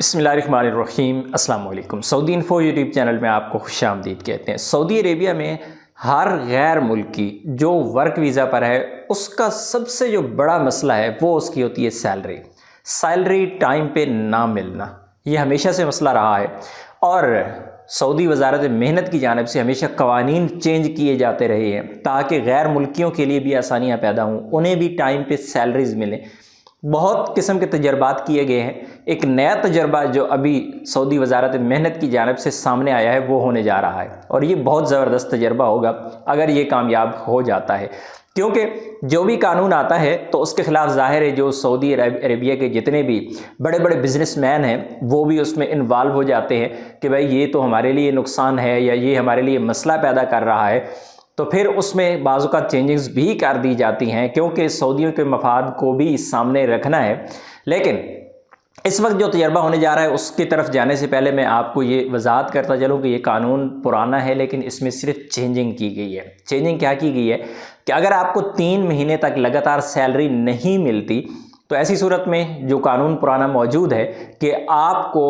बिस्मिल्लाहिर्रहमानिर्रहीम। अस्सलाम वालेकुम। सऊदी इन्फो यूट्यूब चैनल में आपको खुश आमदीद कहते हैं। सऊदी अरेबिया में हर गैर मुल्की जो वर्क वीज़ा पर है उसका सबसे जो बड़ा मसला है वो उसकी होती है सैलरी टाइम पे ना मिलना। ये हमेशा से मसला रहा है और सऊदी वजारत मेहनत की जानिब से हमेशा कवानीन चेंज किए जाते रहे हैं ताकि गैर मुल्कियों के लिए भी आसानियाँ पैदा हों, उन्हें भी टाइम पे सैलरीज़ मिलें। बहुत किस्म के तजर्बात किए गए हैं। एक नया तजर्बा जो अभी सऊदी वजारत मेहनत की जानिब से सामने आया है वो होने जा रहा है और ये बहुत ज़बरदस्त तजर्बा होगा अगर ये कामयाब हो जाता है, क्योंकि जो भी कानून आता है तो उसके ख़िलाफ़ ज़ाहिर है जो सऊदी अरेबिया के जितने भी बड़े बड़े बिजनेसमैन हैं वो भी उसमें इन्वॉल्व हो जाते हैं कि भाई ये तो हमारे लिए नुकसान है या ये हमारे लिए मसला पैदा कर रहा है, तो फिर उसमें बाज़ औक़ात चेंजेस भी कर दी जाती हैं क्योंकि सऊदियों के मफाद को भी सामने रखना है। लेकिन इस वक्त जो तजर्बा होने जा रहा है उसकी तरफ जाने से पहले मैं आपको ये वजाहत करता चलूँ कि ये कानून पुराना है लेकिन इसमें सिर्फ चेंजिंग की गई है। चेंजिंग क्या की गई है कि अगर आपको 3 महीने तक लगातार सैलरी नहीं मिलती तो ऐसी सूरत में जो कानून पुराना मौजूद है कि आपको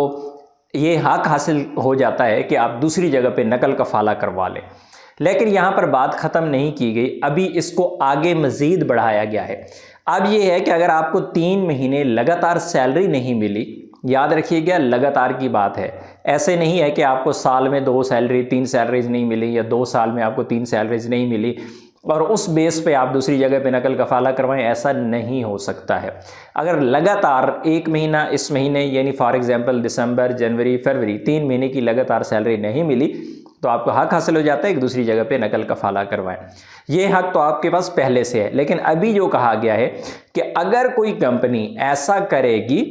ये हक हासिल हो जाता है कि आप दूसरी जगह पर नकल कफ़ाला करवा लें। लेकिन यहाँ पर बात ख़त्म नहीं की गई, अभी इसको आगे मज़ीद बढ़ाया गया है। अब ये है कि अगर आपको 3 महीने लगातार सैलरी नहीं मिली, याद रखिएगा लगातार की बात है, ऐसे नहीं है कि आपको साल में 2 सैलरी 3 सैलरीज नहीं मिली या 2 साल में आपको 3 सैलरीज नहीं मिली और उस बेस पे आप दूसरी जगह पे नकल कफ़ाला करवाएं, ऐसा नहीं हो सकता है। अगर लगातार 1 महीना इस महीने यानी फॉर एग्ज़ाम्पल दिसंबर, जनवरी, फरवरी 3 महीने की लगातार सैलरी नहीं मिली तो आपको हक हासिल हो जाता है एक दूसरी जगह पे नकल कफ़ाला करवाएं। ये हक तो आपके पास पहले से है, लेकिन अभी जो कहा गया है कि अगर कोई कंपनी ऐसा करेगी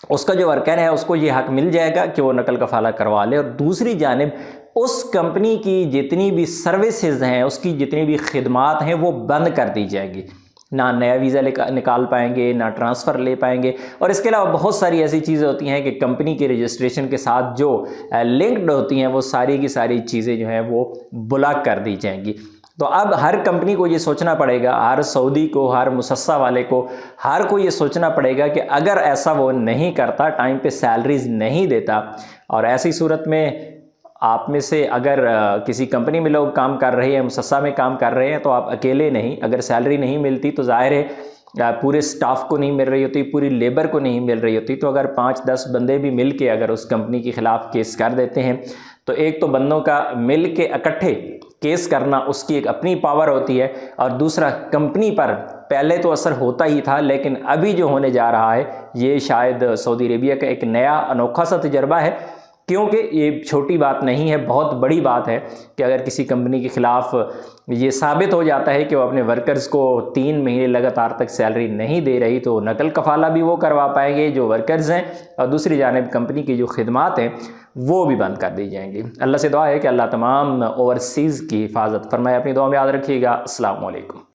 उसका जो वर्कर है उसको ये हक मिल जाएगा कि वो नकल कफ़ाला करवा ले और दूसरी जानिब उस कंपनी की जितनी भी सर्विसेज हैं, उसकी जितनी भी खिदमात हैं वो बंद कर दी जाएगी। ना नया वीज़ा निकाल पाएंगे, ना ट्रांसफ़र ले पाएंगे और इसके अलावा बहुत सारी ऐसी चीज़ें होती हैं कि कंपनी के रजिस्ट्रेशन के साथ जो लिंक्ड होती हैं वो सारी की सारी चीज़ें जो हैं वो ब्लॉक कर दी जाएंगी। तो अब हर कंपनी को ये सोचना पड़ेगा, हर सऊदी को, हर मुसस्सा वाले को, हर को ये सोचना पड़ेगा कि अगर ऐसा वो नहीं करता, टाइम पे सैलरीज नहीं देता और ऐसी सूरत में आप में से अगर किसी कंपनी में लोग काम कर रहे हैं, मुसस्सा में काम कर रहे हैं तो आप अकेले नहीं, अगर सैलरी नहीं मिलती तो ज़ाहिर है पूरे स्टाफ को नहीं मिल रही होती, पूरी लेबर को नहीं मिल रही होती। तो अगर 5-10 बंदे भी मिल के अगर उस कंपनी के ख़िलाफ़ केस कर देते हैं तो एक तो बंदों का मिल के इकट्ठे केस करना उसकी एक अपनी पावर होती है और दूसरा कंपनी पर पहले तो असर होता ही था लेकिन अभी जो होने जा रहा है ये शायद सऊदी अरेबिया का एक नया अनोखा सा तजर्बा है, क्योंकि ये छोटी बात नहीं है, बहुत बड़ी बात है कि अगर किसी कंपनी के ख़िलाफ़ ये साबित हो जाता है कि वो अपने वर्कर्स को 3 महीने लगातार तक सैलरी नहीं दे रही तो नकल कफ़ाला भी वो करवा पाएंगे जो वर्कर्स हैं और दूसरी जानिब कंपनी की जो खिदमात हैं वो भी बंद कर दी जाएंगी। अल्लाह से दुआ है कि अल्लाह तमाम ओवरसीज़ की हिफाजत फरमाए। अपनी दुआ में याद रखिएगा। अस्सलाम वालेकुम।